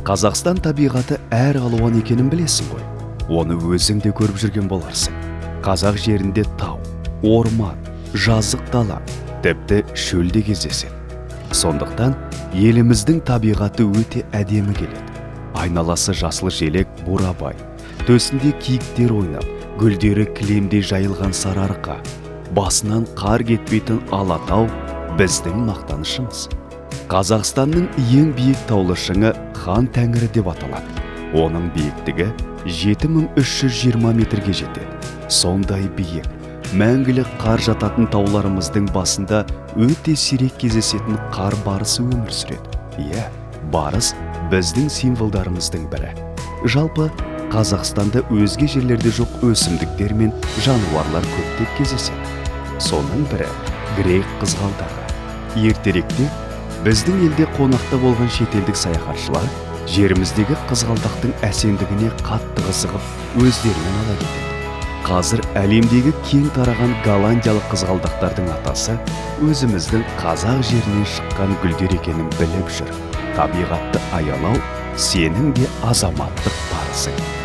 Қазақстан табиғаты әр алуан екенін білесің ғой. Оны өзің де көріп жүрген боларсың. Қазақ жерінде тау, орман, жазық дала, тіпті шөл де кездеседі. Сондықтан еліміздің табиғаты өте әдемі келеді. Айналасы жасыл желек бурабай, төсінде киіктер ойнап, гүлдері кілемдей жайылған сарыарқа, басынан қар кетпейтін Алатау біздің мақтанышымыз. Қазақстанның ең биік таулы шыңы Хан Тәңірі деп аталады. Оның биіктігі 7320 метрге жетеді. Сондай биік, мәңгілік қар жататын тауларымыздың басында өте сирек кездесетін қар барысы өмір сүреді. Иә, барыс біздің символдарымыздың бірі. Жалпы, Қазақстанда өзге жерлерде жоқ өсімдіктер мен жануарлар көптеп кездеседі. Соның бірі грек қызғалдағы. Ертеректе біздің елде қонақта болған шетелдік саяхатшылар жеріміздегі қызғалдақтың әсемдігіне қатты қызығып өздерімен ала кетеді. Қазір әлемдегі кең тараған голландиялық қызғалдақтардың атасы өзіміздің қазақ жерінен шыққан гүлдер екенін біліп жүр. Табиғатты аялау сенің де азаматтық парызың.